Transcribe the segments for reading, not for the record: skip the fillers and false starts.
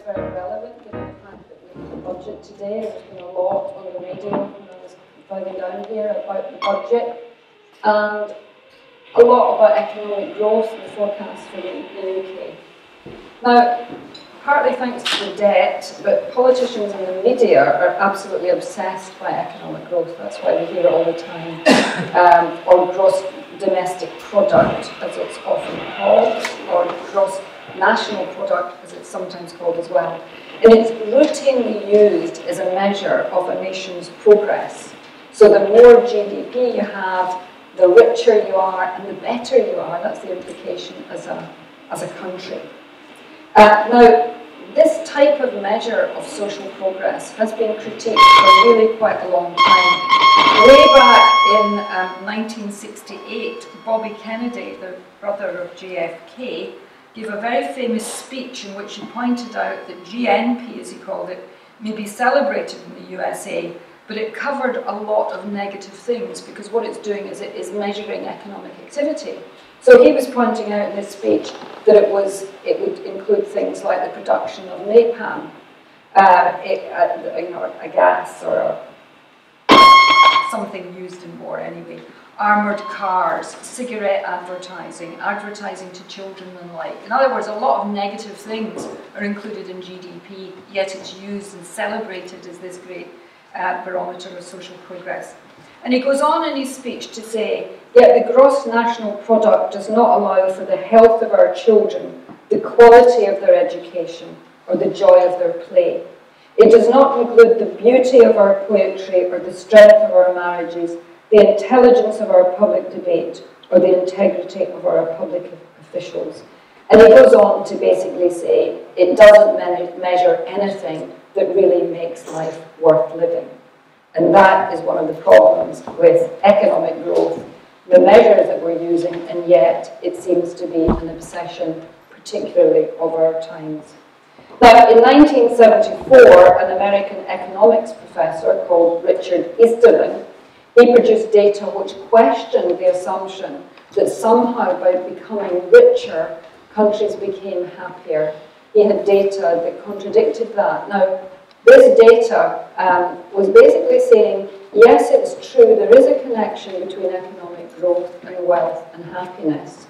very relevant given the fact that we have a budget today. There's been a lot on the radio when I was driving down here about the budget, and a lot about economic growth and the forecast for the UK. Now, partly thanks to the debt, but politicians and the media are absolutely obsessed by economic growth. That's why we hear it all the time, or gross domestic product, as it's often called, or gross national product, as it's sometimes called as well. And it's routinely used as a measure of a nation's progress. So the more GDP you have, the richer you are, and the better you are. That's the implication as a country. Now, this type of measure of social progress has been critiqued for really quite a long time. Way back in 1968, Bobby Kennedy, the brother of JFK, gave a very famous speech in which he pointed out that GNP, as he called it, may be celebrated in the USA, but it covered a lot of negative things because what it's doing is it is measuring economic activity. So he was pointing out in his speech that it would include things like the production of napalm, a gas or something used in war anyway, armoured cars, cigarette advertising, advertising to children and the like. In other words, a lot of negative things are included in GDP, yet it's used and celebrated as this great barometer of social progress. And he goes on in his speech to say, yet the gross national product does not allow for the health of our children, the quality of their education, or the joy of their play. It does not include the beauty of our poetry, or the strength of our marriages, the intelligence of our public debate, or the integrity of our public officials. And he goes on to basically say, it doesn't measure anything that really makes life worth living. And that is one of the problems with economic growth, the measures that we're using, and yet it seems to be an obsession, particularly of our times. Now, in 1974, an American economics professor called Richard Easterling, he produced data which questioned the assumption that somehow by becoming richer, countries became happier. He had data that contradicted that. Now, this data was basically saying, yes, it's true, there is a connection between economic growth and wealth and happiness.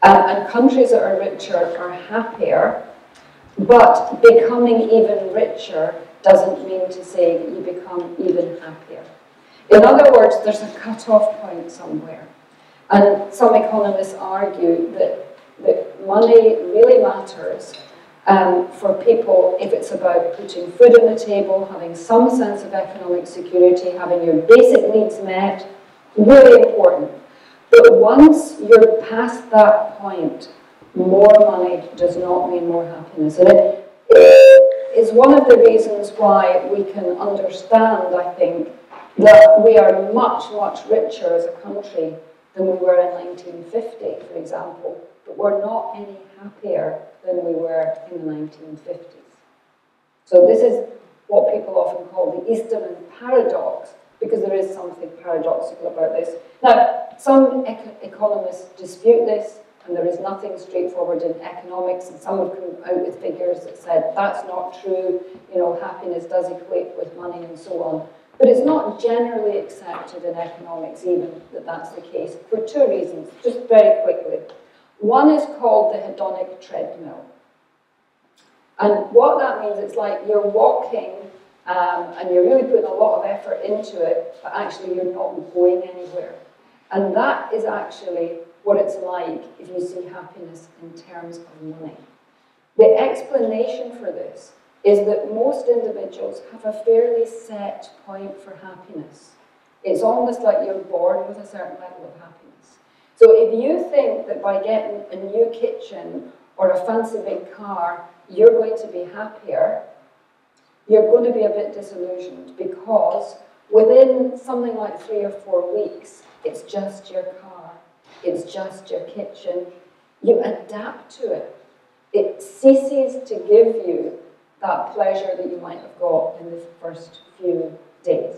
And countries that are richer are happier, but becoming even richer doesn't mean to say that you become even happier. In other words, there's a cut-off point somewhere. And some economists argue that money really matters for people if it's about putting food on the table, having some sense of economic security, having your basic needs met, really important. But once you're past that point, more money does not mean more happiness. And it is one of the reasons why we can understand, I think, that we are much, much richer as a country than we were in 1950, for example, but we're not any happier than we were in the 1950s. So this is what people often call the Easterling paradox, because there is something paradoxical about this. Now, some economists dispute this, and there is nothing straightforward in economics, and some have come out with figures that said that's not true, you know, happiness does equate with money and so on. But it's not generally accepted in economics even that that's the case, for two reasons, just very quickly. One is called the Hedonic Treadmill. And what that means, it's like you're walking and you're really putting a lot of effort into it, but actually you're not going anywhere. And that is actually what it's like if you see happiness in terms of money. The explanation for this is that most individuals have a fairly set point for happiness. It's almost like you're born with a certain level of happiness. So if you think that by getting a new kitchen or a fancy big car, you're going to be happier, you're going to be a bit disillusioned, because within something like 3 or 4 weeks, it's just your car, it's just your kitchen. You adapt to it. It ceases to give you that pleasure that you might have got in the first few days.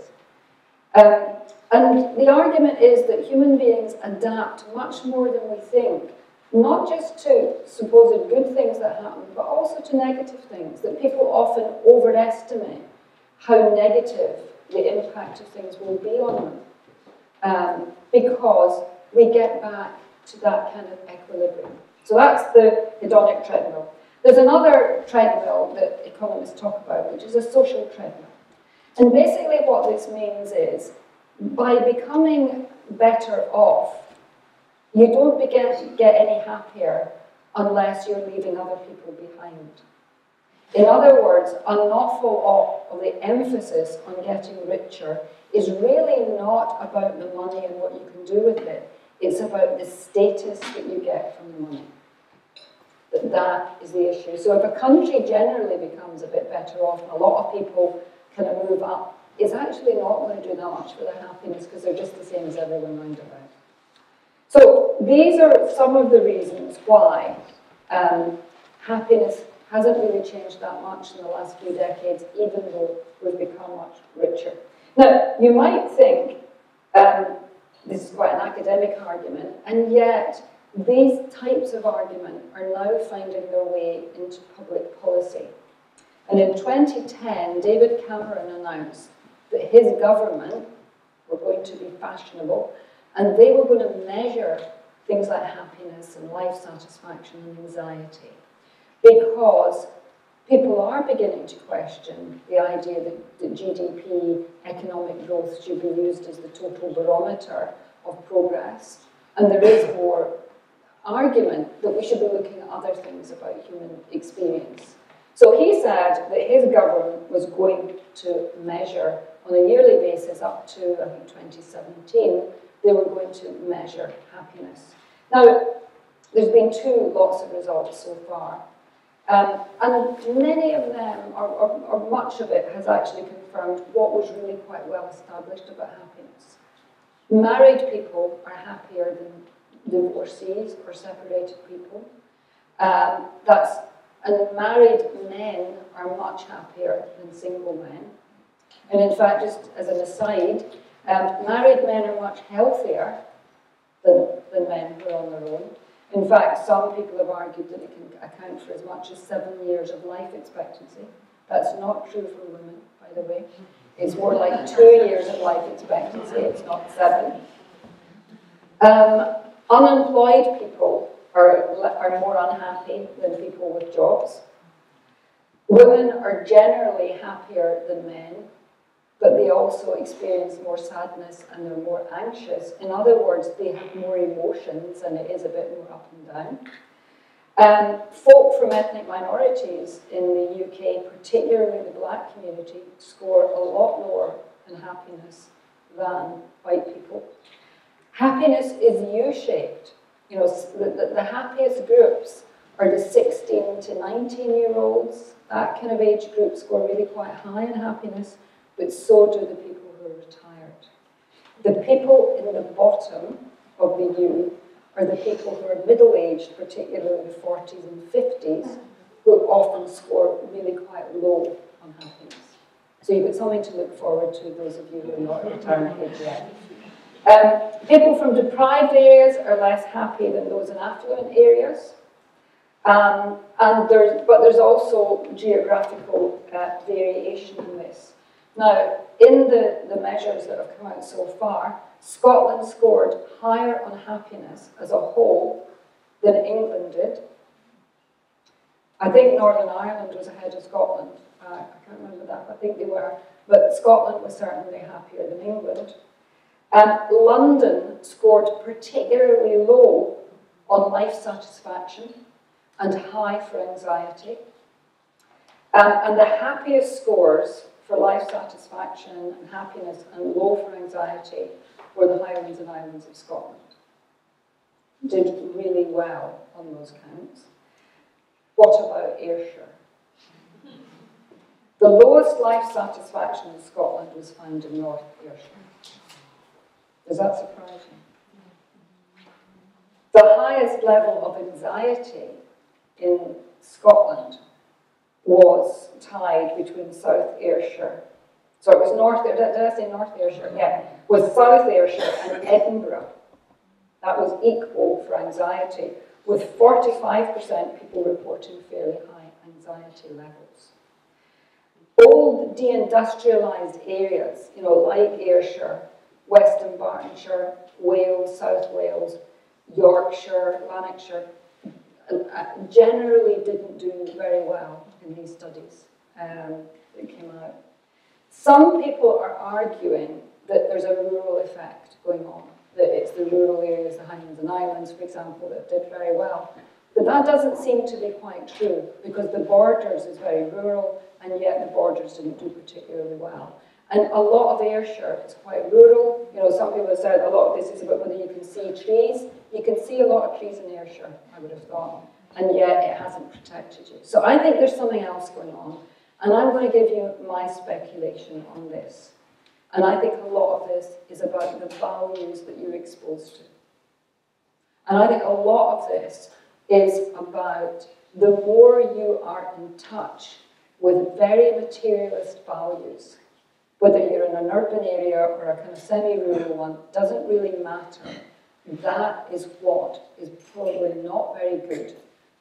And the argument is that human beings adapt much more than we think not just to supposed good things that happen, but also to negative things, that people often overestimate how negative the impact of things will be on them, because we get back to that kind of equilibrium. So that's the hedonic treadmill. There's another treadmill that economists talk about, which is a social treadmill. And basically what this means is, by becoming better off, you don't get any happier unless you're leaving other people behind. In other words, an awful lot of the emphasis on getting richer is really not about the money and what you can do with it. It's about the status that you get from the money. That is the issue. So if a country generally becomes a bit better off and a lot of people kind of move up, it's actually not going to do that much for their happiness because they're just the same as everyone round about. So these are some of the reasons why happiness hasn't really changed that much in the last few decades, even though we've become much richer. Now, you might think this is quite an academic argument, and yet these types of argument are now finding their way into public policy. And in 2010, David Cameron announced that his government were going to be fashionable, and they were going to measure things like happiness and life satisfaction and anxiety, because people are beginning to question the idea that GDP, economic growth, should be used as the total barometer of progress, and there is more argument that we should be looking at other things about human experience. So he said that his government was going to measure on a yearly basis up to, I think, 2017, they were going to measure happiness. Now, there's been 2 lots of results so far, and many of them, or much of it, has actually confirmed what was really quite well established about happiness. Married people are happier than divorcees or separated people. And married men are much happier than single men. And in fact, just as an aside, married men are much healthier than men who are on their own. In fact, some people have argued that it can account for as much as 7 years of life expectancy. That's not true for women, by the way. It's more like 2 years of life expectancy, it's not 7. Unemployed people are more unhappy than people with jobs. Women are generally happier than men, but they also experience more sadness and they're more anxious. In other words, they have more emotions and it is a bit more up and down. Folk from ethnic minorities in the UK, particularly the black community, score a lot lower in happiness than white people. Happiness is U-shaped. You know, the happiest groups are the 16 to 19-year-olds. That kind of age group score really quite high in happiness, but so do the people who are retired. The people in the bottom of the U are the people who are middle-aged, particularly the 40s and 50s, who often score really quite low on happiness. So you've got something to look forward to, those of you who are not at retirement age yet. People from deprived areas are less happy than those in affluent areas. But there's also geographical variation in this. Now, in the measures that have come out so far, Scotland scored higher on happiness as a whole than England did. I think Northern Ireland was ahead of Scotland. I can't remember that, but I think they were. But Scotland was certainly happier than England. London scored particularly low on life satisfaction and high for anxiety. And the happiest scores for life satisfaction and happiness and low for anxiety were the Highlands and Islands of Scotland. Did really well on those counts. What about Ayrshire? The lowest life satisfaction in Scotland was found in North Ayrshire. Does that surprise you? The highest level of anxiety in Scotland was tied between South Ayrshire. So it was North Ayrshire, did I say North Ayrshire? Yeah, with South Ayrshire and Edinburgh. That was equal for anxiety. with 45% people reporting fairly high anxiety levels. Old deindustrialised areas, like Ayrshire, Western Bartonshire, Wales, South Wales, Yorkshire, Lanarkshire, generally didn't do very well in these studies that came out. Some people are arguing that there's a rural effect going on, that it's the rural areas, the Highlands and Islands, for example, that did very well. But that doesn't seem to be quite true, because the Borders is very rural, and yet the Borders didn't do particularly well. And a lot of Ayrshire is quite rural. Some people have said a lot of this is about whether you can see trees. You can see a lot of trees in Ayrshire, I would have thought, and yet it hasn't protected you. So I think there's something else going on, and I'm going to give you my speculation on this. And I think a lot of this is about the values that you're exposed to. And I think a lot of this is about the more you are in touch with very materialist values, whether you're in an urban area or a kind of semi-rural one, doesn't really matter. That is what is probably not very good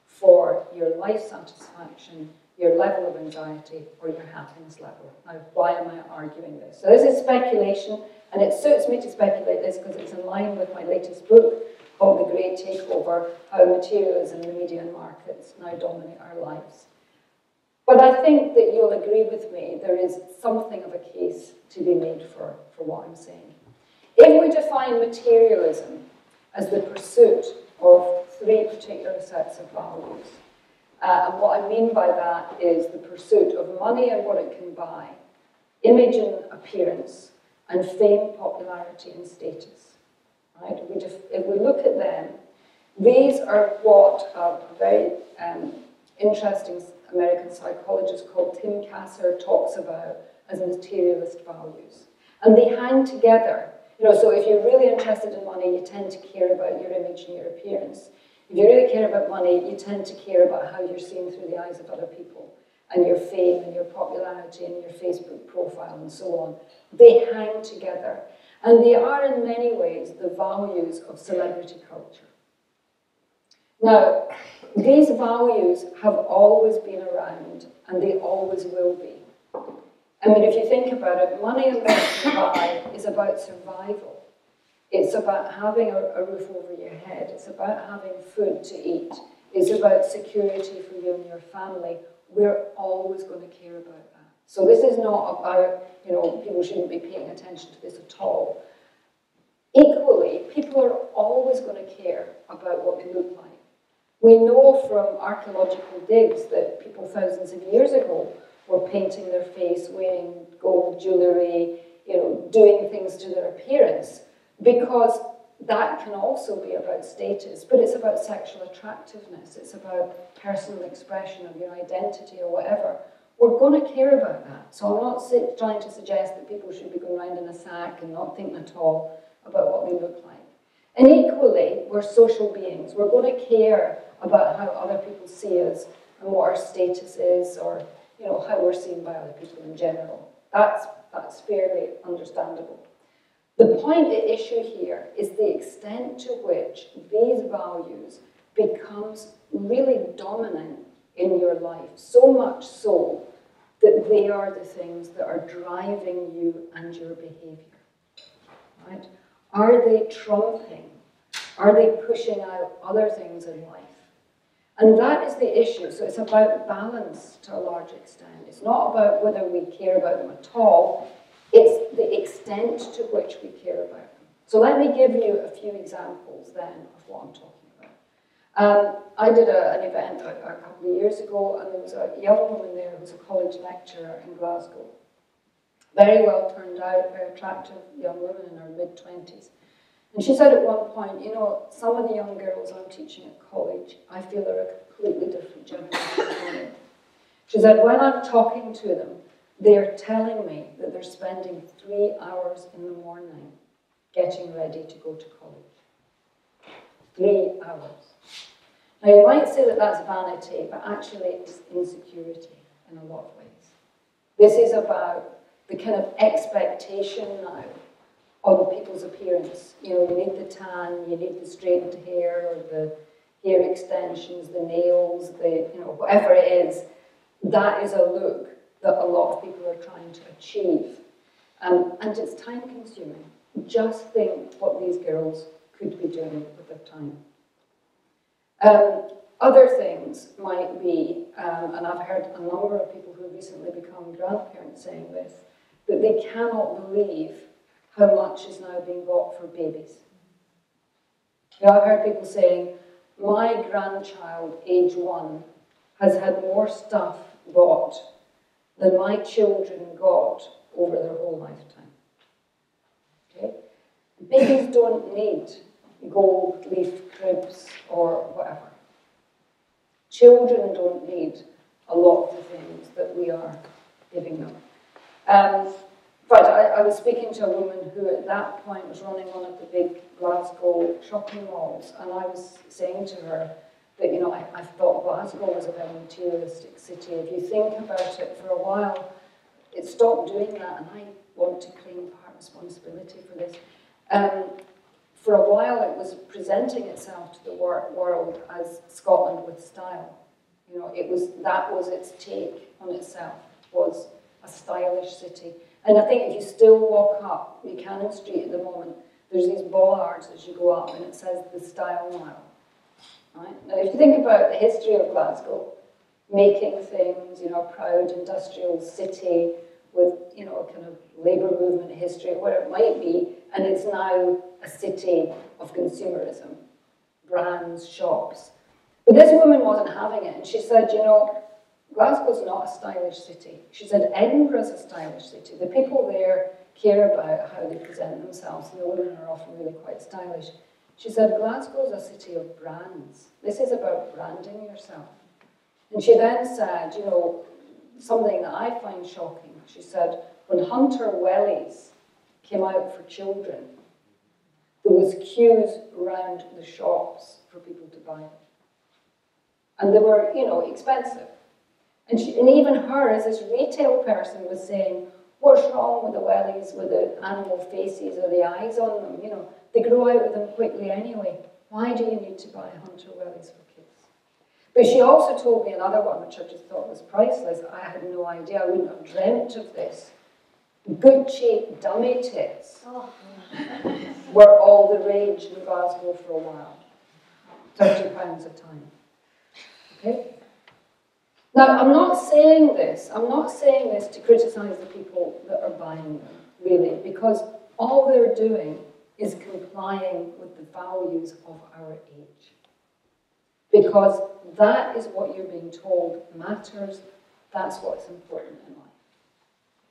for your life satisfaction, your level of anxiety, or your happiness level. Now, why am I arguing this? So this is speculation, and it suits me to speculate this because it's in line with my latest book called The Great Takeover, How Materialism, the Media and Markets Now Dominate Our Lives. But I think that you'll agree with me, there is something of a case to be made for what I'm saying. If we define materialism as the pursuit of three particular sets of values, and what I mean by that is the pursuit of money and what it can buy, image and appearance, and fame, popularity, and status. Right? If we look at them, these are what a very interesting American psychologist called Tim Kasser talks about as materialist values. And they hang together. So if you're really interested in money, you tend to care about your image and your appearance. If you really care about money, you tend to care about how you're seen through the eyes of other people, and your fame and your popularity and your Facebook profile and so on. They hang together. And they are in many ways the values of celebrity culture. Now, these values have always been around, and they always will be. I mean, if you think about it, money and what it can buy is about survival. It's about having a roof over your head. It's about having food to eat. It's about security for you and your family. We're always going to care about that. So this is not about, people shouldn't be paying attention to this at all. Equally, people are always going to care about what they look like. We know from archaeological digs that people thousands of years ago were painting their face, wearing gold jewellery, doing things to their appearance, because that can also be about status, but it's about sexual attractiveness, it's about personal expression of your identity or whatever. We're going to care about that. So I'm not trying to suggest that people should be going around in a sack and not thinking at all about what they look like. And equally, we're social beings. We're going to care about how other people see us and what our status is, or how we're seen by other people in general. That's fairly understandable. The point at issue here is the extent to which these values becomes really dominant in your life, so much so that they are the things that are driving you and your behaviour. Right? Are they trumping? Are they pushing out other things in life? And that is the issue. So it's about balance to a large extent. It's not about whether we care about them at all. It's the extent to which we care about them. So let me give you a few examples then of what I'm talking about. I did an event a couple of years ago, and there was a young woman there who was a college lecturer in Glasgow. Very well turned out, very attractive young woman in her mid-20s. And she said at one point, some of the young girls I'm teaching at college, I feel are a completely different generation from me. She said, when I'm talking to them, they are telling me that they're spending 3 hours in the morning getting ready to go to college. 3 hours. Now, you might say that that's vanity, but actually it's insecurity in a lot of ways. This is about the kind of expectation now on people's appearance. You need the tan, you need the straightened hair, or the hair extensions, the nails, the, you know, whatever it is, that is a look that a lot of people are trying to achieve. And it's time consuming. Just think what these girls could be doing with their time. Other things might be, and I've heard a number of people who have recently become grandparents saying this, that they cannot believe how much is now being bought for babies. You know, I've heard people saying, my grandchild, age 1, has had more stuff bought than my children got over their whole lifetime. Okay? Babies don't need gold leaf cribs or whatever. Children don't need a lot of the things that we are giving them. But I was speaking to a woman who at that point was running one of the big Glasgow shopping malls, and I was saying to her that, you know, I thought Glasgow was a very materialistic city. If you think about it, for a while, it stopped doing that, and I want to claim part responsibility for this. For a while, it was presenting itself to the world as Scotland with style. You know, that was its take on itself, was a stylish city. And I think if you still walk up Buchanan Street at the moment, there's these bollards as you go up, and it says the Style Mile. Right? Now, if you think about the history of Glasgow, making things, you know, a proud industrial city with, you know, a kind of labour movement history, whatever it might be, and it's now a city of consumerism, brands, shops. But this woman wasn't having it, and she said, you know, Glasgow's not a stylish city. She said Edinburgh's a stylish city. The people there care about how they present themselves, and the women are often really quite stylish. She said Glasgow's a city of brands. This is about branding yourself. And she then said, you know, something that I find shocking. She said, when Hunter Wellies came out for children, there was queues around the shops for people to buy them. And they were, you know, expensive. And even her, as this retail person, was saying, what's wrong with the wellies with the animal faces or the eyes on them? You know, they grow out of them quickly anyway. Why do you need to buy Hunter Wellies for kids? But she also told me another one, which I just thought was priceless. I had no idea. I wouldn't have dreamt of this. Gucci dummy tits were all the rage in Glasgow for a while. £30 a time. Okay? Now, I'm not saying this to criticise the people that are buying them, really, because all they're doing is complying with the values of our age. Because that is what you're being told matters, that's what's important in life.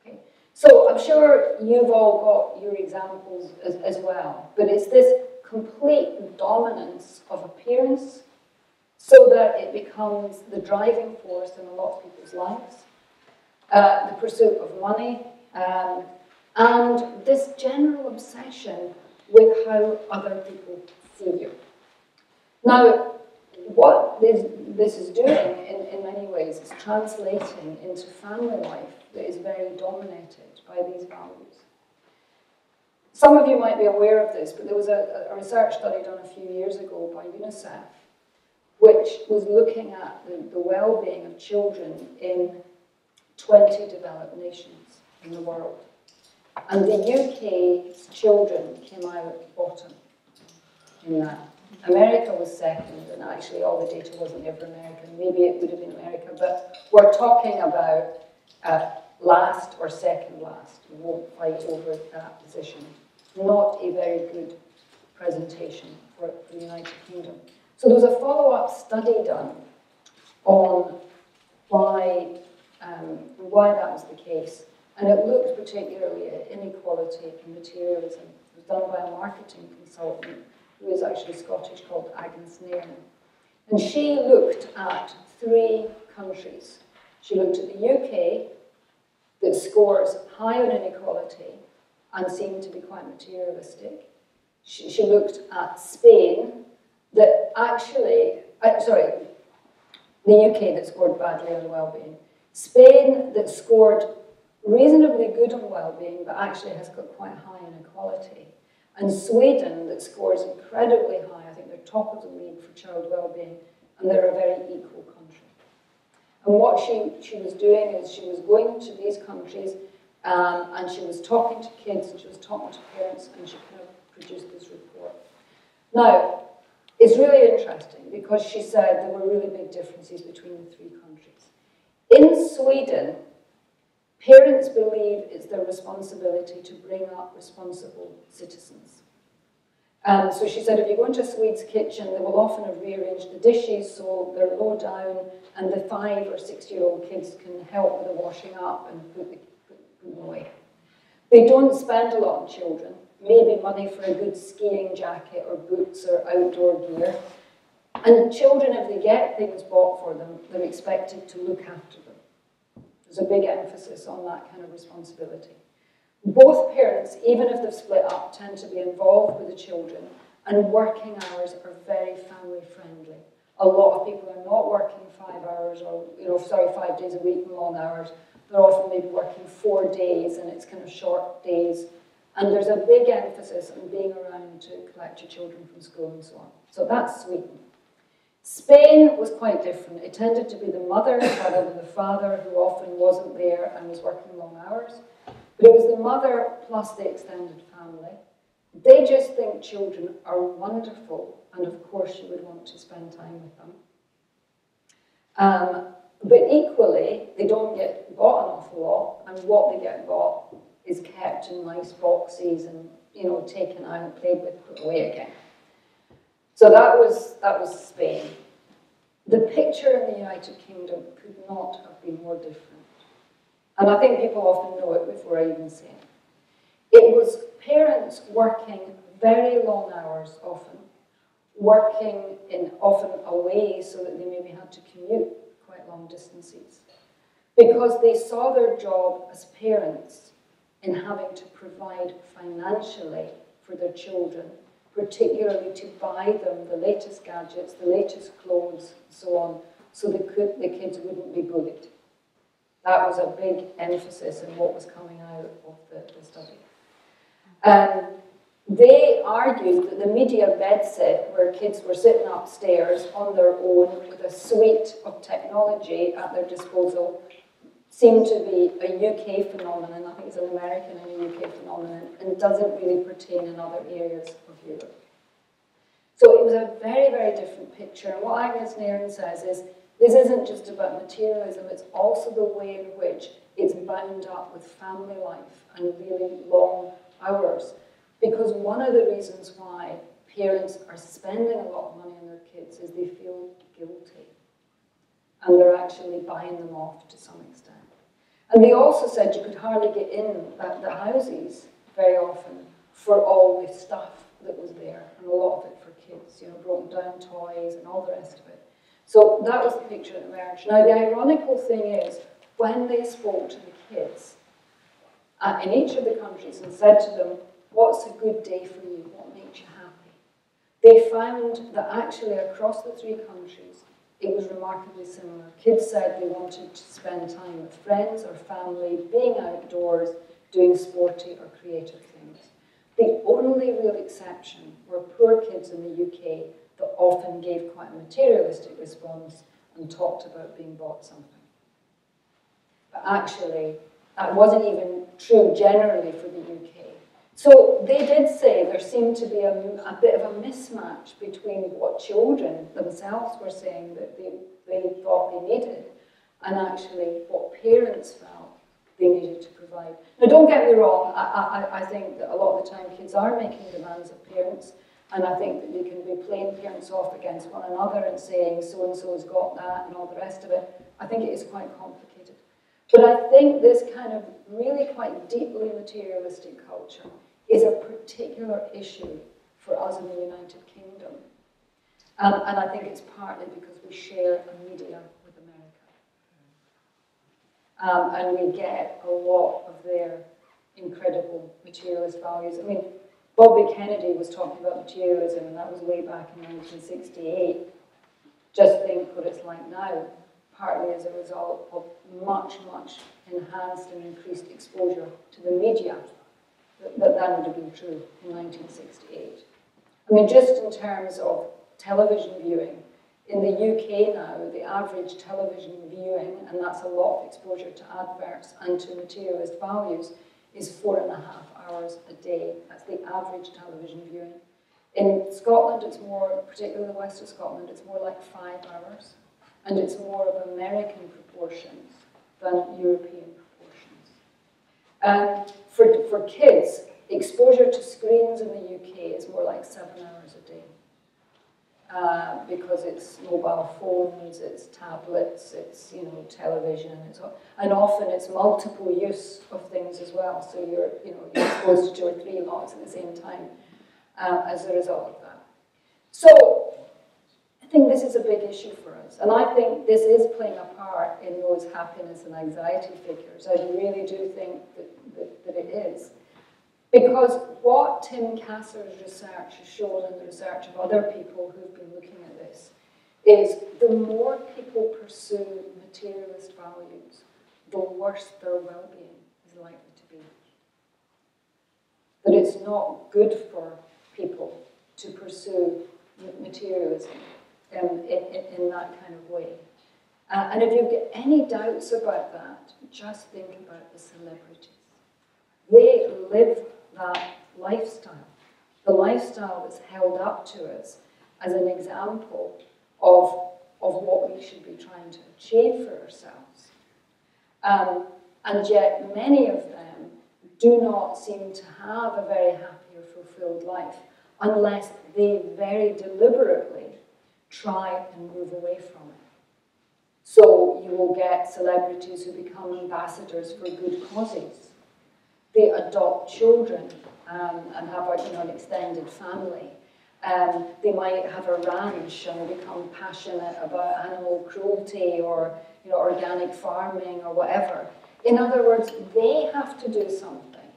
Okay? So I'm sure you've all got your examples as well, but it's this complete dominance of appearance so that it becomes the driving force in a lot of people's lives, the pursuit of money, and this general obsession with how other people see you. Now, what this is doing in many ways is translating into family life that is very dominated by these values. Some of you might be aware of this, but there was a research study done a few years ago by UNICEF, which was looking at the well-being of children in 20 developed nations in the world. And the UK's children came out bottom in that. America was second, and actually all the data wasn't there for America. Maybe it would have been America, but we're talking about last or second last. We won't fight over that position. Not a very good presentation for the United Kingdom. So there was a follow-up study done on why that was the case. And it looked particularly at inequality and materialism. It was done by a marketing consultant who is actually Scottish, called Agnes Nairn. And she looked at 3 countries. She looked at the UK, that scores high on inequality and seemed to be quite materialistic. She looked at Spain, that actually, the UK that scored badly on well-being. Spain that scored reasonably good on well-being, but actually has got quite high inequality. And Sweden that scores incredibly high, I think they're top of the league for child well-being, and they're a very equal country. And what she was doing is she was going to these countries and she was talking to kids and she was talking to parents, and she kind of produced this report. Now, it's really interesting because she said there were really big differences between the three countries. In Sweden, parents believe it's their responsibility to bring up responsible citizens. So she said if you go into a Swede's kitchen, they will often have rearranged the dishes so they're low down, and the 5 or 6-year-old kids can help with the washing up and put them away. They don't spend a lot on children, maybe money for a good skiing jacket or boots or outdoor gear. And children, if they get things bought for them, they're expected to look after them. There's a big emphasis on that kind of responsibility. Both parents, even if they've split up, tend to be involved with the children, and working hours are very family friendly. A lot of people are not working 5 hours or, 5 days a week and long hours. They're often maybe working 4 days and it's kind of short days. And there's a big emphasis on being around to collect your children from school and so on. So that's Sweden. Spain was quite different. It tended to be the mother rather than the father who often wasn't there and was working long hours. But it was the mother plus the extended family. They just think children are wonderful, and of course you would want to spend time with them. But equally, they don't get bought an awful lot, and what they get bought is kept in nice boxes and, taken out, played with, put away again. So that was Spain. The picture in the United Kingdom could not have been more different. And I think people often know it before I even say it. It was parents working very long hours often, working often away so that they maybe had to commute quite long distances, because they saw their job as parents in having to provide financially for their children, particularly to buy them the latest gadgets, the latest clothes, and so on, so the kids wouldn't be bullied. That was a big emphasis in what was coming out of the study. They argued that the media bedsit, where kids were sitting upstairs on their own with a suite of technology at their disposal, seemed to be a UK phenomenon. I think it's an American and a UK phenomenon, and doesn't really pertain in other areas of Europe. So it was a very, very different picture. And what Agnes Nairn says is, this isn't just about materialism, it's also the way in which it's bound up with family life and really long hours. Because one of the reasons why parents are spending a lot of money on their kids is they feel guilty. And they're actually buying them off to some extent. And they also said you could hardly get in the houses very often for all the stuff that was there, and a lot of it for kids, broken down toys and all the rest of it. So that was the picture that emerged. Now, the ironical thing is, when they spoke to the kids in each of the countries and said to them, what's a good day for you? What makes you happy? They found that actually across the three countries, it was remarkably similar. Kids said they wanted to spend time with friends or family, being outdoors, doing sporty or creative things. The only real exception were poor kids in the UK that often gave quite a materialistic response and talked about being bought something. But actually, that wasn't even true generally for the UK. So they did say there seemed to be a bit of a mismatch between what children themselves were saying that they thought they needed, and actually what parents felt they needed to provide. Now, don't get me wrong, I think that a lot of the time kids are making demands of parents, and I think that they can be playing parents off against one another and saying so-and-so's got that and all the rest of it. I think it is quite complicated. But I think this kind of really quite deeply materialistic culture is a particular issue for us in the United Kingdom. And I think it's partly because we share a media with America. And we get a lot of their incredible materialist values. I mean, Bobby Kennedy was talking about materialism, and that was way back in 1968. Just think what it's like now, partly as a result of much, much enhanced and increased exposure to the media. That would have been true in 1968. I mean, just in terms of television viewing, in the UK now, the average television viewing, and that's a lot of exposure to adverts and to materialist values, is 4.5 hours a day. That's the average television viewing. In Scotland, it's more, particularly the west of Scotland, it's more like 5 hours. And it's more of American proportions than European proportions. For kids, exposure to screens in the UK is more like 7 hours a day. Because it's mobile phones, it's tablets, it's television, and often it's multiple use of things as well. So you're exposed to 2 or 3 lots at the same time as a result of that. So I think this is a big issue for us, and I think this is playing a part in those happiness and anxiety figures. I really do think that it is. Because what Tim Kasser's research has shown, and the research of other people who've been looking at this, is the more people pursue materialist values, the worse their well-being is likely to be. That it's not good for people to pursue materialism in that kind of way. And if you've got any doubts about that, just think about the celebrities. They live that lifestyle, the lifestyle that's held up to us as an example of what we should be trying to achieve for ourselves. And yet many of them do not seem to have a very happy or fulfilled life unless they very deliberately try and move away from it. So you will get celebrities who become ambassadors for good causes. They adopt children and have an extended family. They might have a ranch and become passionate about animal cruelty or organic farming or whatever. In other words, they have to do something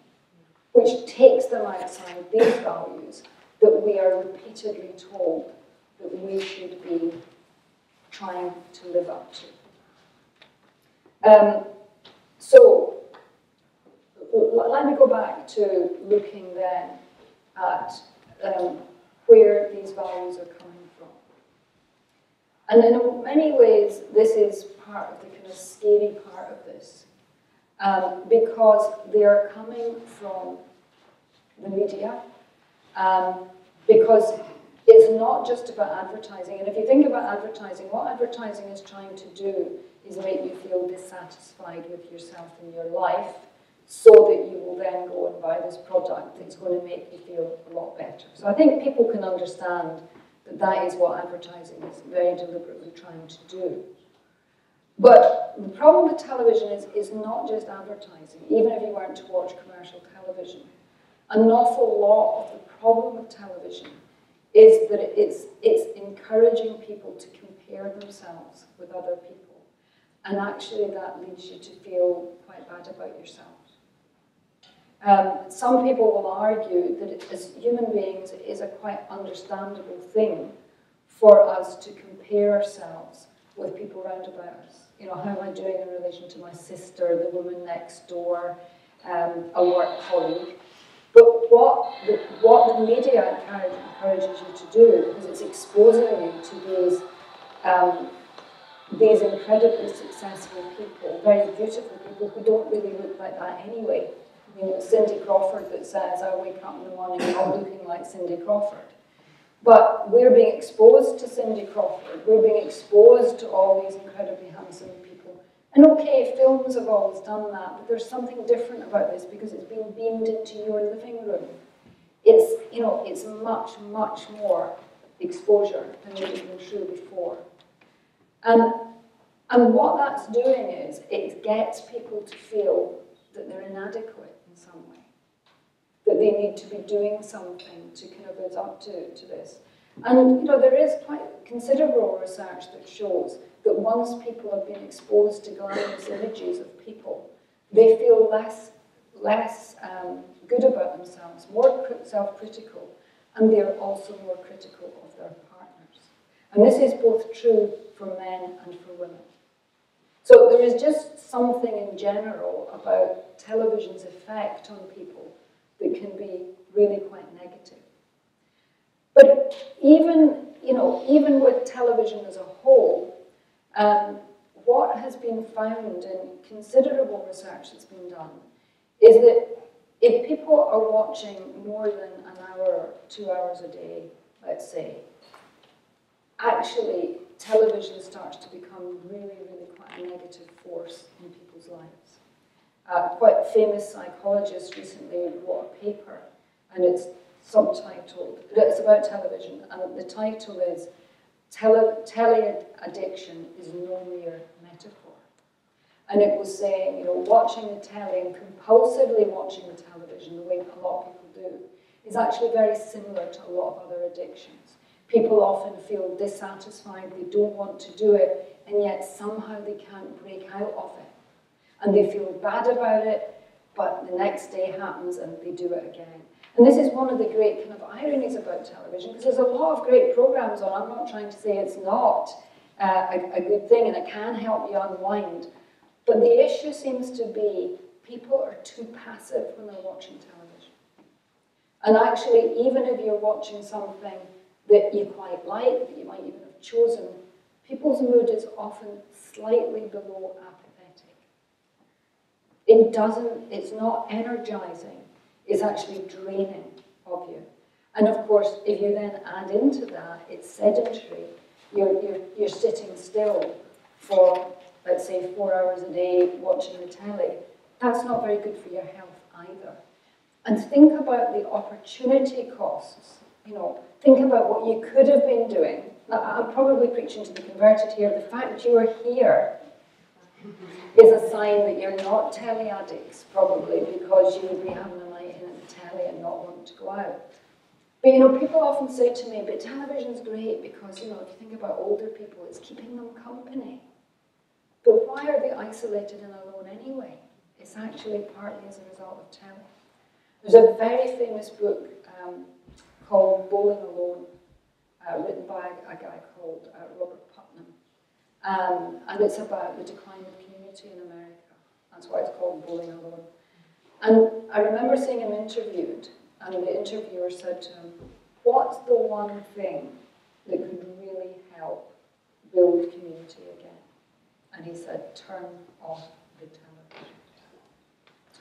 which takes them outside these values that we are repeatedly told that we should be trying to live up to. So let me go back to looking then at where these values are coming from. And in many ways, this is part of the kind of scary part of this, because they are coming from the media, because it's not just about advertising. And if you think about advertising, what advertising is trying to do is make you feel dissatisfied with yourself and your life, so that you will then go and buy this product that's going to make you feel a lot better. So I think people can understand that that is what advertising is very deliberately trying to do. But the problem with television is not just advertising, even if you weren't to watch commercial television. An awful lot of the problem with television is that it's encouraging people to compare themselves with other people. And actually that leads you to feel quite bad about yourself. Some people will argue that as human beings, it is a quite understandable thing for us to compare ourselves with people around about us. How am I doing in relation to my sister, the woman next door, a work colleague? But what the media encourages you to do, because it's exposing you to these incredibly successful people, very beautiful people who don't really look like that anyway. Cindy Crawford that says, I wake up in the morning not looking like Cindy Crawford. But we're being exposed to Cindy Crawford. We're being exposed to all these incredibly handsome people. And okay, films have always done that, but there's something different about this because it's being beamed into your living room. It's much, much more exposure than would have been true before. And what that's doing is it gets people to feel that they're inadequate in some way, that they need to be doing something to kind of live up to this. And there is quite considerable research that shows that once people have been exposed to glamorous images of people, they feel less good about themselves, more self-critical, and they're also more critical of their partners. And this is both true for men and for women. So there is just something in general about television's effect on people that can be really quite negative. But even, even with television as a whole, what has been found in considerable research that's been done is that if people are watching more than an hour, 2 hours a day, let's say, actually television starts to become really, really quite a negative force in people's lives. Quite a famous psychologist recently wrote a paper, and it's subtitled, it's about television, and the title is Tele-addiction is no mere metaphor. And it was saying, watching the telly and compulsively watching the television, the way a lot of people do, is actually very similar to a lot of other addictions. People often feel dissatisfied, they don't want to do it, and yet somehow they can't break out of it. And they feel bad about it, but the next day happens and they do it again. And this is one of the great kind of ironies about television, because there's a lot of great programs on. I'm not trying to say it's not a good thing, and it can help you unwind. But the issue seems to be people are too passive when they're watching television. And actually, even if you're watching something that you quite like, that you might even have chosen, people's mood is often slightly below apathetic. It's not energizing. Is actually draining of you. And of course, if you then add into that, it's sedentary. You're sitting still for, let's say, 4 hours a day watching the telly. That's not very good for your health either. And think about the opportunity costs. Think about what you could have been doing. Now, I'm probably preaching to the converted here. The fact that you are here is a sign that you're not telly addicts, probably, because you would be having a night in at the telly and not wanting to go out. But people often say to me, but television's great because, if you think about older people, it's keeping them company. But why are they isolated and alone anyway? It's actually partly as a result of telly. There's a very famous book called Bowling Alone, written by a guy called Robert Putnam. And it's about the decline of community in America. That's why it's called Bowling Alone. And I remember seeing him interviewed, and the interviewer said to him, what's the one thing that could really help build community again? And he said, turn off the television.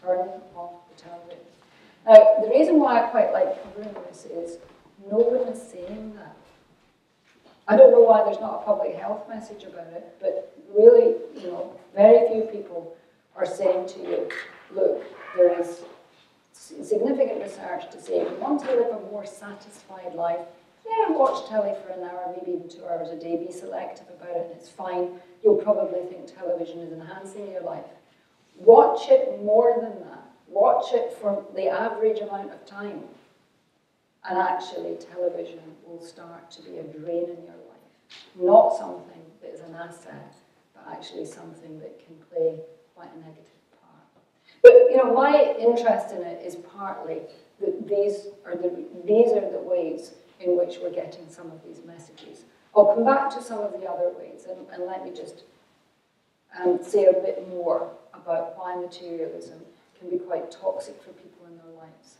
Turn off the television. Now, the reason why I quite like covering this is no one is saying that. I don't know why there's not a public health message about it, but really, very few people are saying to you, look, there is significant research to say if you want to live a more satisfied life, watch telly for an hour, maybe even 2 hours a day, be selective about it, and it's fine. You'll probably think television is enhancing your life. Watch it more than that. Watch it for the average amount of time. And actually, television will start to be a drain in your life. Not something that is an asset, but actually something that can play quite a negative part. But, my interest in it is partly that these are the ways in which we're getting some of these messages. I'll come back to some of the other ways, and let me just say a bit more about why materialism can be quite toxic for people in their lives.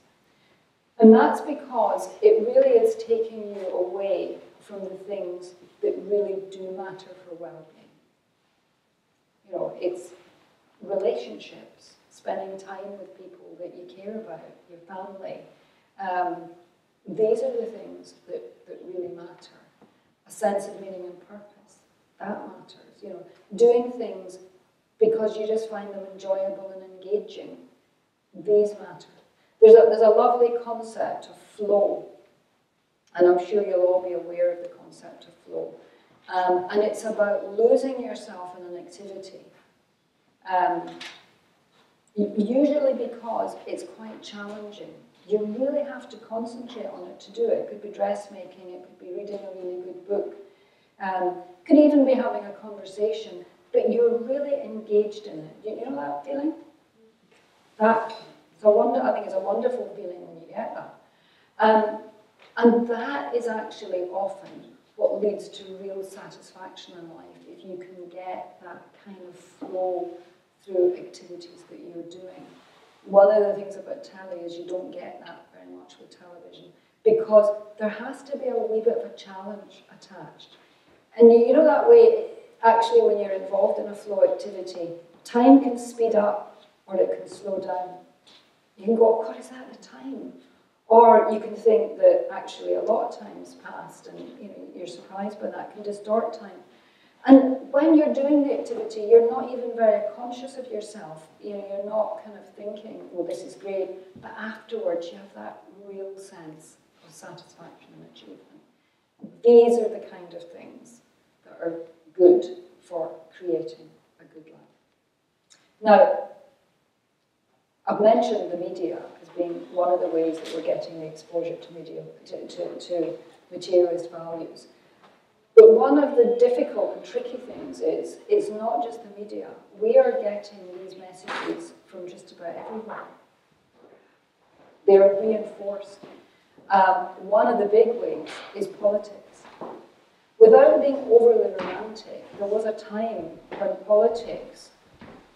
And that's because it really is taking you away from the things that really do matter for well-being. It's relationships, spending time with people that you care about, your family. These are the things that really matter. A sense of meaning and purpose, that matters. Doing things because you just find them enjoyable and engaging, these matter. There's a lovely concept of flow, and I'm sure you'll all be aware of the concept of flow. And it's about losing yourself in an activity, usually because it's quite challenging. You really have to concentrate on it to do it. It could be dressmaking, it could be reading a really good book, could even be having a conversation, but you're really engaged in it. You know that feeling? I think it's a wonderful feeling when you get that. And that is actually often what leads to real satisfaction in life, if you can get that kind of flow through activities that you're doing. One of the things about telly is you don't get that very much with television. because there has to be a wee bit of a challenge attached. And you know that way, actually, when you're involved in a flow activity, time can speed up or it can slow down. You can go, God, is that the time? Or you can think that actually a lot of time's passed and you're surprised by that, can distort time. And when you're doing the activity, you're not even very conscious of yourself. You're not kind of thinking, well, this is great. But afterwards, you have that real sense of satisfaction and achievement. These are the kind of things that are good for creating a good life. Now, I've mentioned the media as being one of the ways that we're getting the exposure to media, to materialist values. But one of the difficult and tricky things is, it's not just the media. We are getting these messages from just about everywhere. They're reinforced. One of the big ways is politics. Without being overly romantic, there was a time when politics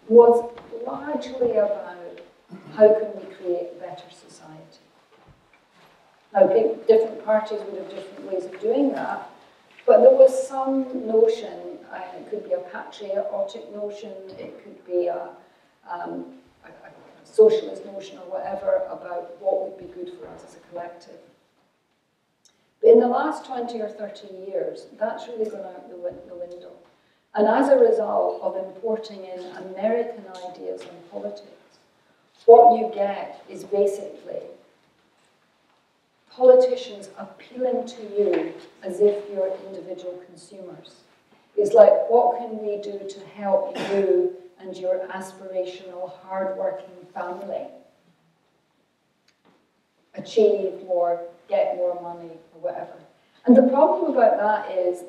was largely about how can we create a better society. Now, different parties would have different ways of doing that, but there was some notion, it could be a patriotic notion, it could be a socialist notion or whatever, about what would be good for us as a collective. But in the last 20 or 30 years, that's really gone out the window. And as a result of importing in American ideas on politics, what you get is basically politicians appealing to you as if you're individual consumers. It's like, what can we do to help you and your aspirational, hard-working family achieve more, get more money, or whatever? And the problem about that is,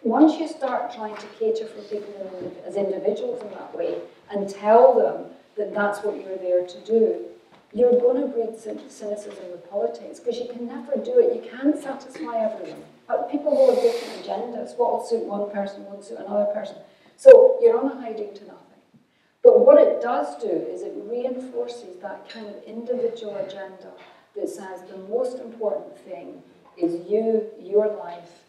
once you start trying to cater for people as individuals in that way, and tell them that that's what you're there to do, you're going to breed cynicism with politics, because you can never do it. You can't satisfy everyone. People will have different agendas. What will suit one person won't suit another person. So you're on a hiding to nothing. But what it does do is it reinforces that kind of individual agenda that says the most important thing is you, your life,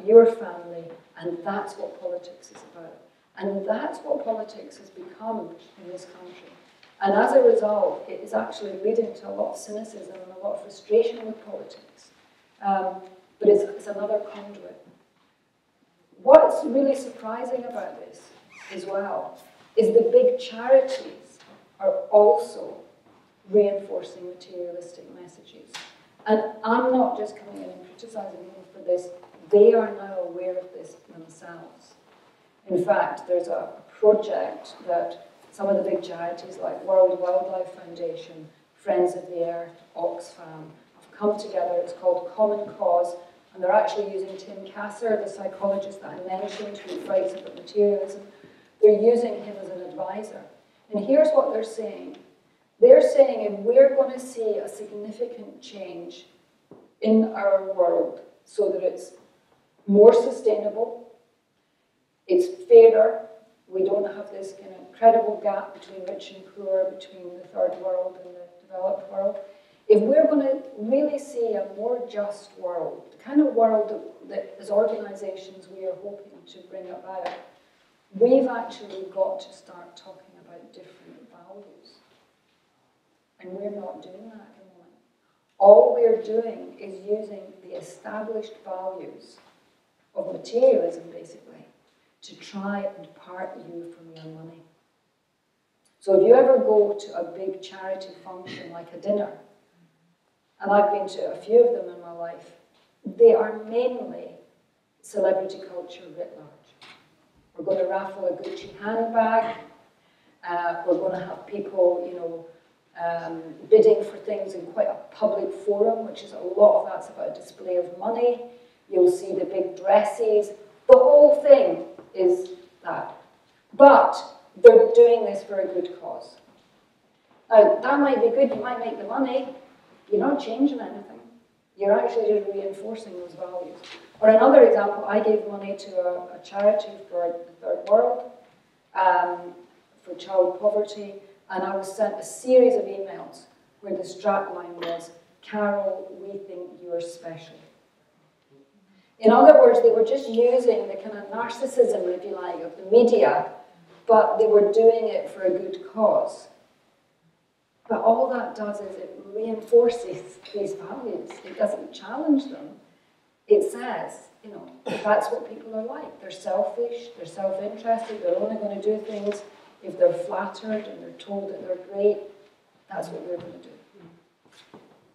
your family, and that's what politics is about. And that's what politics has become in this country. And as a result, it is actually leading to a lot of cynicism and a lot of frustration with politics. But it's another conduit. What's really surprising about this as well is the big charities are also reinforcing materialistic messages. And I'm not just coming in and criticising them for this. They are now aware of this themselves. In fact, there's a project that some of the big charities like World Wildlife Foundation, Friends of the Earth, Oxfam have come together. It's called Common Cause, and they're actually using Tim Kasser, the psychologist that I mentioned, who writes about materialism. They're using him as an advisor. And here's what they're saying. They're saying if we're going to see a significant change in our world so that it's more sustainable, it's fairer, we don't have this kind of incredible gap between rich and poor, between the third world and the developed world. If we're going to really see a more just world, the kind of world that as organisations we are hoping to bring about, we've actually got to start talking about different values. And we're not doing that at the moment. All we're doing is using the established values of materialism, basically, to try and part you from your money. So if you ever go to a big charity function like a dinner, and I've been to a few of them in my life, they are mainly celebrity culture writ large. We're going to raffle a Gucci handbag. We're going to have people, bidding for things in quite a public forum, which is a lot of that's about a display of money. You'll see the big dresses. The whole thing is that. But they're doing this for a good cause. Now, that might be good. You might make the money. You're not changing anything. You're actually just reinforcing those values. Or another example, I gave money to a charity for the third world, for child poverty, and I was sent a series of emails where the strapline was, Carol, we think you're special. In other words, they were just using the kind of narcissism, if you like, of the media, but they were doing it for a good cause. But all that does is it reinforces these values. It doesn't challenge them. It says, you know, that's what people are like. They're selfish, they're self-interested, they're only going to do things if they're flattered and they're told that they're great. That's what we're going to do.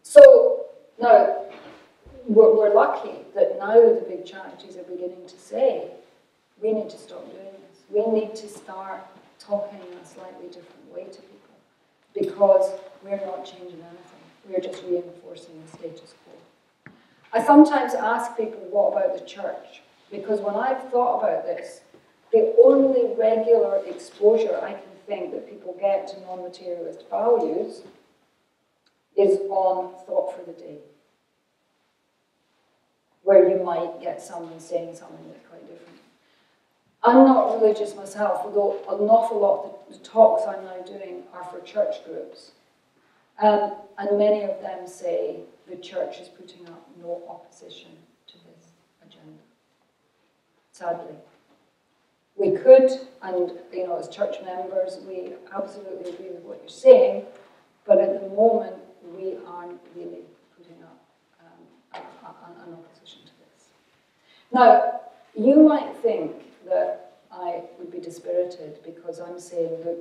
So, now, we're lucky that now the big charities are beginning to say, we need to stop doing this. We need to start talking in a slightly different way to people, because we're not changing anything. We're just reinforcing the status quo. I sometimes ask people, what about the church? Because when I've thought about this, the only regular exposure I can think that people get to non-materialist values is on Thought for the Day, where you might get someone saying something that's quite different. I'm not religious myself, although an awful lot of the talks I'm now doing are for church groups. And many of them say the church is putting up no opposition to this agenda. Sadly. We could, and you know, as church members, we absolutely agree with what you're saying, but at the moment, we aren't really putting up an opposition to this. Now, you might think that I would be dispirited because I'm saying that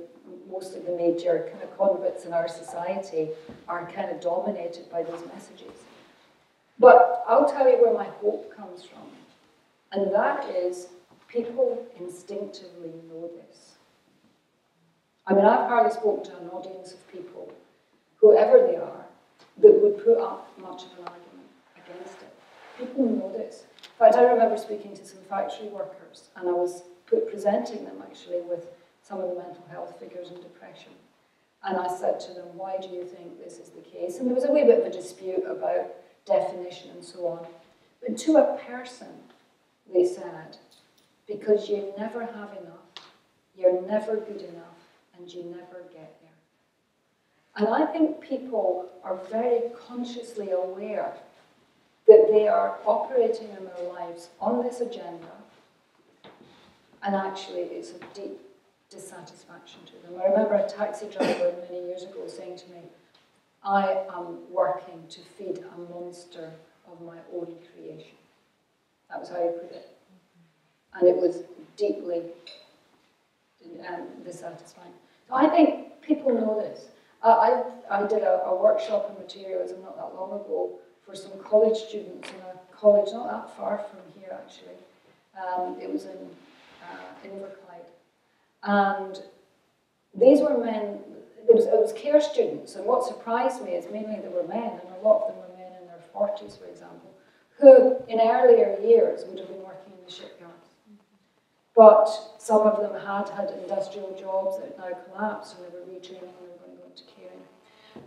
most of the major kind of convicts in our society are kind of dominated by those messages. But I'll tell you where my hope comes from, and that is people instinctively know this. I mean, I've hardly spoken to an audience of people, whoever they are, that would put up much of an argument against it. People know this. In fact, I remember speaking to some factory workers, and I was presenting them actually with some of the mental health figures in depression. And I said to them, why do you think this is the case? And there was a wee bit of a dispute about definition and so on. But to a person, they said, because you never have enough, you're never good enough, and you never get there. And I think people are very consciously aware that they are operating in their lives on this agenda, and actually it's a deep dissatisfaction to them. I remember a taxi driver many years ago saying to me, I am working to feed a monster of my own creation. That was how he put it. And it was deeply dissatisfying. So I think people know this. I did a workshop on materialism not that long ago for some college students in a college not that far from here, actually. It was in Clyde. And these were men, it was care students, and what surprised me is mainly they were men, and a lot of them were men in their 40s, for example, who in earlier years would have been working in the shipyards. But some of them had industrial jobs that had now collapsed, and they were retraining and they were going to go into caring.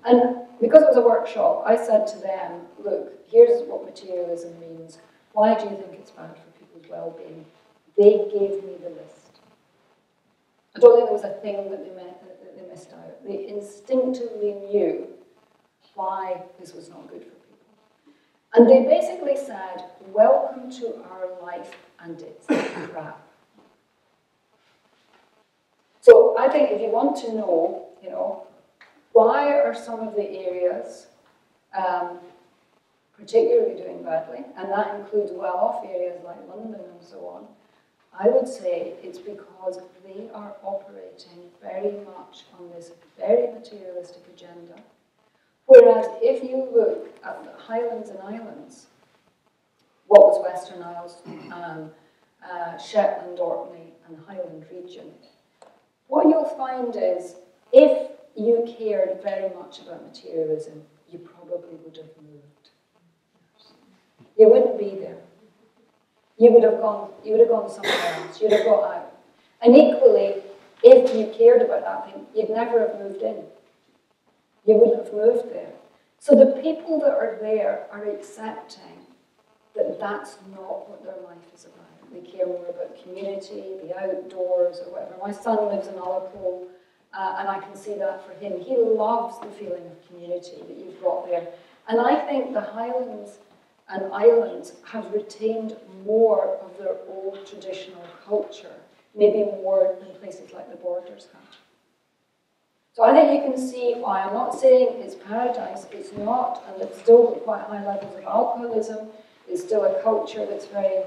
And because it was a workshop, I said to them, look, here's what materialism means. Why do you think it's bad for people's well-being? They gave me the list. I don't think there was a thing that they missed out. They instinctively knew why this was not good for people. And they basically said, welcome to our life, and it's crap. So I think if you want to know, you know, why are some of the areas particularly doing badly, and that includes well-off areas like London and so on, I would say it's because they are operating very much on this very materialistic agenda. Whereas if you look at the Highlands and Islands, what was Western Isles, Shetland, Orkney and Highland region, what you'll find is if you cared very much about materialism, you probably would have moved. You wouldn't be there. You would have gone somewhere else. You'd have got out. And equally, if you cared about that thing, you'd never have moved in. You wouldn't have moved there. So the people that are there are accepting that that's not what their life is about. They care more about community, the outdoors, or whatever. My son lives in Ullapool, and I can see that for him. He loves the feeling of community that you've got there. And I think the Highlands and Islands have retained more of their old traditional culture, maybe more than places like the Borders have. So I think you can see why. I'm not saying it's paradise, it's not, and it's still got quite high levels of alcoholism. It's still a culture that's very,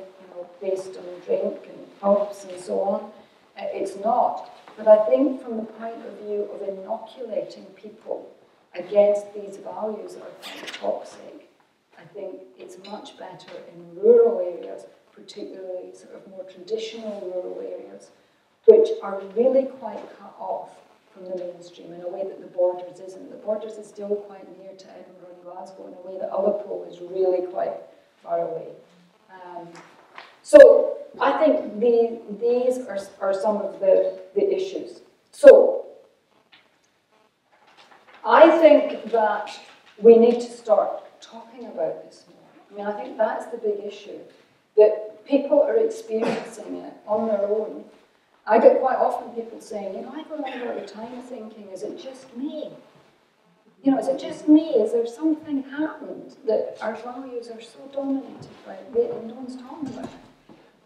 based on drink and pubs and so on. It's not. But I think from the point of view of inoculating people against these values that are quite toxic, I think it's much better in rural areas, particularly sort of more traditional rural areas, which are really quite cut off from the mainstream in a way that the Borders isn't. The Borders is still quite near to Edinburgh and Glasgow in a way that Ullapool is really quite far away. So I think these are some of the issues. So I think that we need to start talking about this more. I mean, I think that's the big issue, that people are experiencing it on their own. I get quite often people saying, I go around all the time thinking, is it just me? Is it just me? Is there something happened that our values are so dominated by it and no one's talking about it?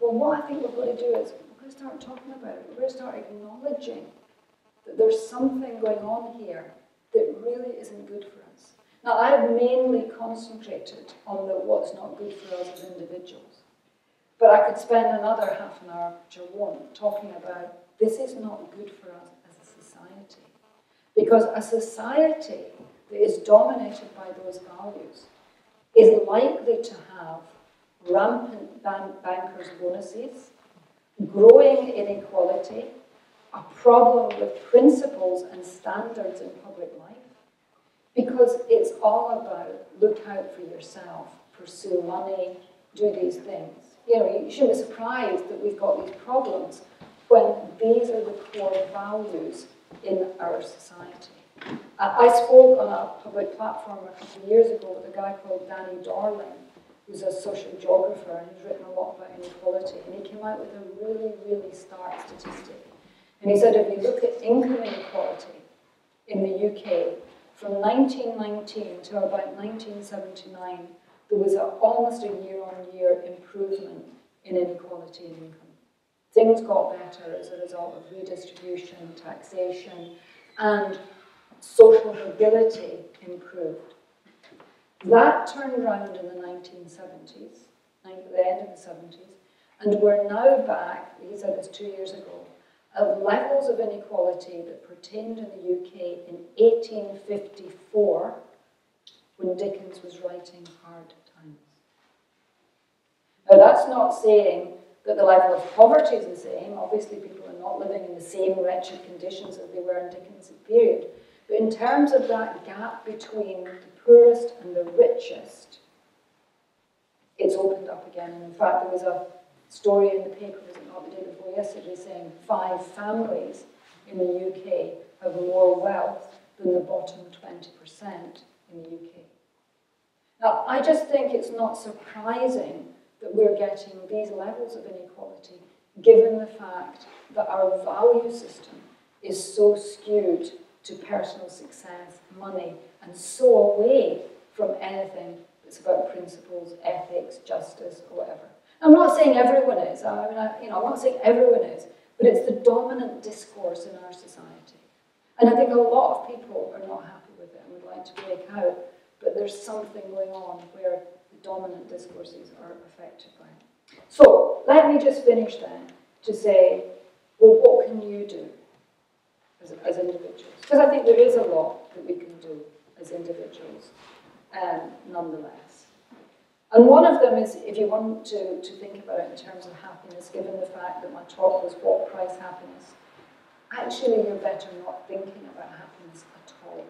Well, what I think we've got to do is we're going to start talking about it. We're going to start acknowledging that there's something going on here that really isn't good for us. Now, I have mainly concentrated on what's not good for us as individuals. But I could spend another half an hour, which I won't, talking about this is not good for us as a society. Because a society that is dominated by those values is likely to have rampant bankers' bonuses, growing inequality, a problem with principles and standards in public life, because it's all about look out for yourself, pursue money, do these things. You shouldn't be surprised that we've got these problems when these are the core values in our society. I spoke on a public platform a couple of years ago with a guy called Danny Darling, who's a social geographer and who's written a lot about inequality, and he came out with a really, really stark statistic. And he said if you look at income inequality in the UK, from 1919 to about 1979, there was almost a year-on-year improvement in inequality in income. Things got better as a result of redistribution, taxation, and social mobility improved. That turned around in the 1970s, at the end of the 70s, and we're now back, he said this 2 years ago, at levels of inequality that pertained in the UK in 1854, when Dickens was writing Hard Times. Now, that's not saying that the level of poverty is the same. Obviously, people are not living in the same wretched conditions as they were in Dickens' period. But in terms of that gap between the poorest and the richest, it's opened up again. And in fact, there was a story in the paper, was it not the day before yesterday, saying 5 families in the UK have more wealth than the bottom 20% in the UK. Now, I just think it's not surprising that we're getting these levels of inequality, given the fact that our value system is so skewed to personal success, money, and so away from anything that's about principles, ethics, justice, or whatever. I'm not saying everyone is. I'm not saying everyone is, but it's the dominant discourse in our society. And I think a lot of people are not happy with it and would like to break out, but there's something going on where the dominant discourses are affected by it. So let me just finish then to say, well, what can you do as individuals? Because I think there is a lot that we can do as individuals, nonetheless. And one of them is, if you want to think about it in terms of happiness, given the fact that my talk was what price happiness, actually you're better not thinking about happiness at all.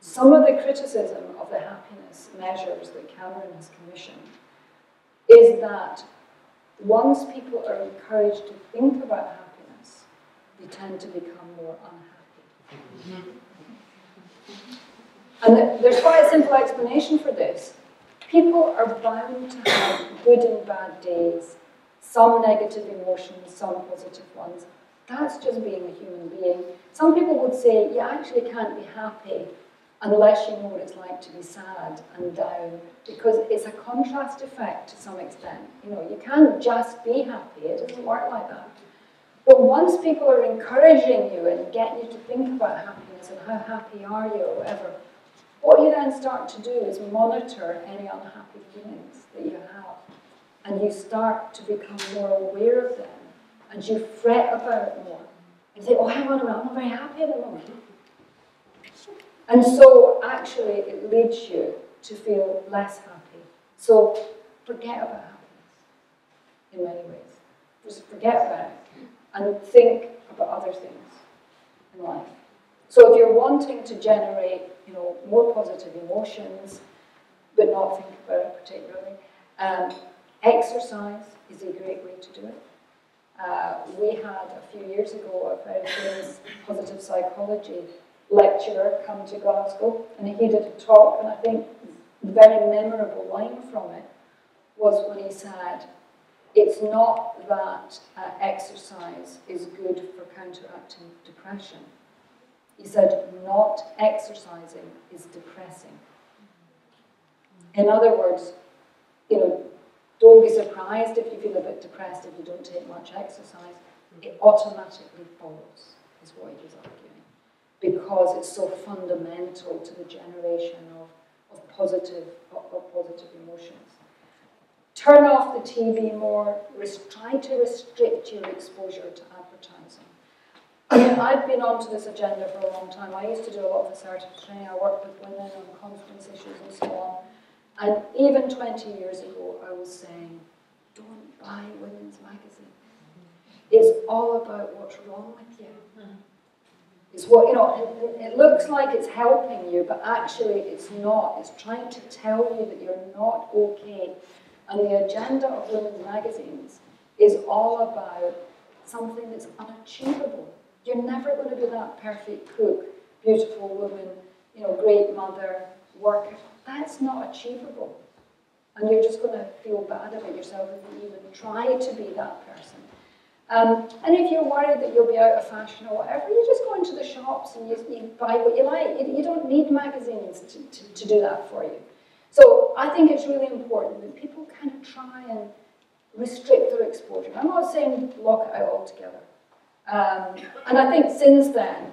Some of the criticism of the happiness measures that Cameron has commissioned is that once people are encouraged to think about happiness, they tend to become more unhappy. And there's quite a simple explanation for this. People are bound to have good and bad days, some negative emotions, some positive ones. That's just being a human being. Some people would say you actually can't be happy unless you know what it's like to be sad and down, because it's a contrast effect to some extent. You know, you can't just be happy, it doesn't work like that. But once people are encouraging you and getting you to think about happiness and how happy are you or whatever, what you then start to do is monitor any unhappy feelings that you have. And you start to become more aware of them. And you fret about it more. And you think, oh, hang on a minute, I'm not very happy at the moment. And so, actually, it leads you to feel less happy. So, forget about happiness in many ways. Just forget about it and think about other things in life. So, if you're wanting to generate, you know, more positive emotions, but not think about it particularly, exercise is a great way to do it. We had a few years ago a very famous positive psychology lecturer come to Glasgow, and he did a talk, and I think the very memorable line from it was when he said, it's not that exercise is good for counteracting depression. He said, not exercising is depressing. In other words, you know, don't be surprised if you feel a bit depressed if you don't take much exercise. It automatically follows, is what he was arguing, because it's so fundamental to the generation of positive emotions. Turn off the TV more. Try to restrict your exposure to advertising. I mean, I've been onto this agenda for a long time. I used to do a lot of assertive training. I worked with women on confidence issues and so on. And even 20 years ago, I was saying, don't buy women's magazines. It's all about what's wrong with you. It's what, you know, it looks like it's helping you, but actually it's not. It's trying to tell you that you're not okay. And the agenda of women's magazines is all about something that's unachievable. You're never going to be that perfect cook, beautiful woman, you know, great mother, worker. That's not achievable. And you're just going to feel bad about yourself if you even try to be that person. And if you're worried that you'll be out of fashion or whatever, you just go into the shops and you buy what you like. You don't need magazines to do that for you. So I think it's really important that people kind of try and restrict their exposure. I'm not saying block it out altogether. And I think since then,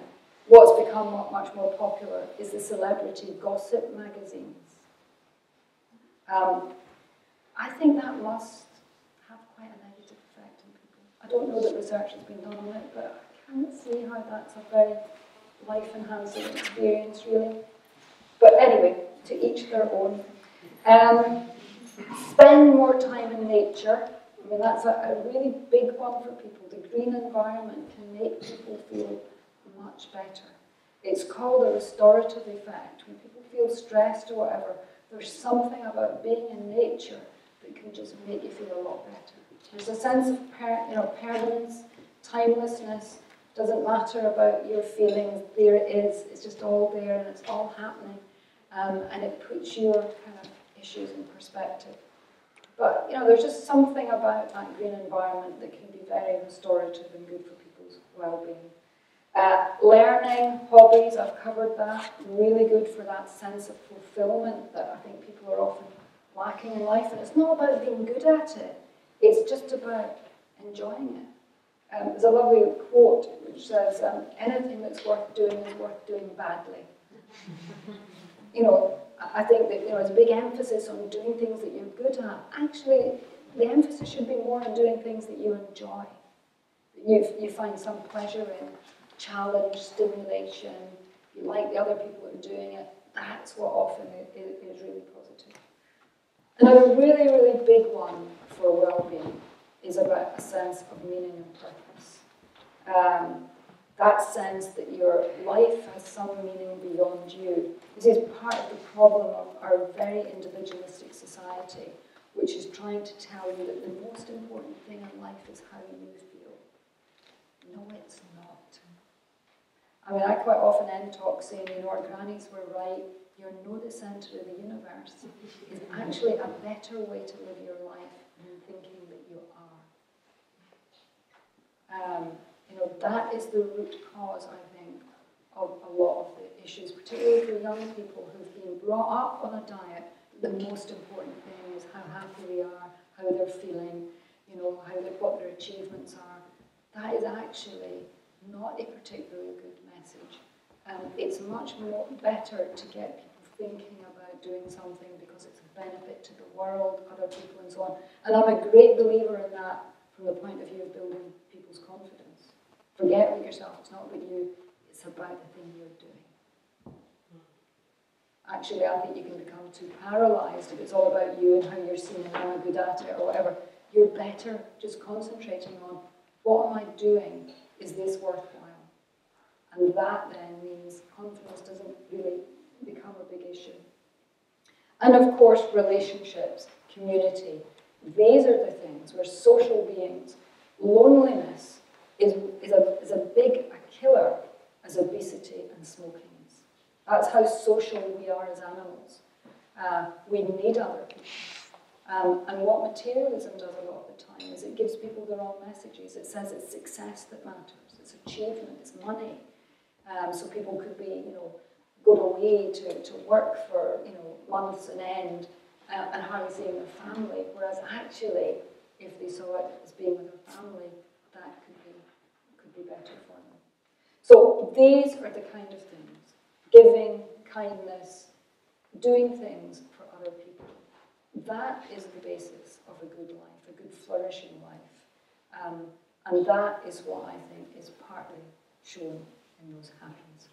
what's become much more popular is the celebrity gossip magazines. I think that must have quite a negative effect on people. I don't know that research has been done on it, but I can't see how that's a very life-enhancing experience, really. But anyway, to each their own. Spend more time in nature. I mean, that's a really big one for people. The green environment can make people feel much better. It's called a restorative effect. When people feel stressed or whatever, there's something about being in nature that can just make you feel a lot better. There's a sense of permanence, timelessness. Doesn't matter about your feelings. There it is. It's just all there and it's all happening. And it puts your kind of issues in perspective. But, you know, there's just something about that green environment that can be very restorative and good for people's well-being. Learning, hobbies, I've covered that. Really good for that sense of fulfillment that I think people are often lacking in life. And it's not about being good at it. It's just about enjoying it. There's a lovely quote which says, anything that's worth doing is worth doing badly. You know, I think that, you know, there's a big emphasis on doing things that you're good at. Actually, the emphasis should be more on doing things that you enjoy. You find some pleasure in challenge, stimulation, you like the other people that are doing it. That's what often is really positive. Another really, really big one for well-being is about a sense of meaning and purpose. That sense that your life has some meaning beyond you. This is part of the problem of our very individualistic society, which is trying to tell you that the most important thing in life is how you feel. No, it's not. I mean, I quite often end talks saying, you know, our grannies were right, you're not the centre of the universe. Is actually a better way to live your life than thinking that you are. You know, that is the root cause, I think, of a lot of the issues, particularly for young people who've been brought up on a diet. The most important thing is how happy they are, how they're feeling, you know, what their achievements are. That is actually not a particularly good message. It's much more better to get people thinking about doing something because it's a benefit to the world, other people, and so on. And I'm a great believer in that from the point of view of building people's confidence. Forget about yourself, it's not about you, it's about the thing you're doing. Actually, I think you can become too paralysed if it's all about you and how you're seen and how I'm good at it or whatever. You're better just concentrating on what am I doing? Is this worthwhile? And that then means confidence doesn't really become a big issue. And of course, relationships, community. These are the things. We're social beings. Loneliness is a big killer as obesity and smoking is. That's how social we are as animals. We need other people. And what materialism does a lot of the time is it gives people the wrong messages. It says it's success that matters, it's achievement, it's money. So people could be, you know, going away to work for, you know, months on end and hardly seeing their family, whereas actually, if they saw it as being with their family, that could be better for them. So these are the kind of things: giving, kindness, doing things for other people. That is the basis of a good life, a good flourishing life. And that is what I think is partly shown in those habits.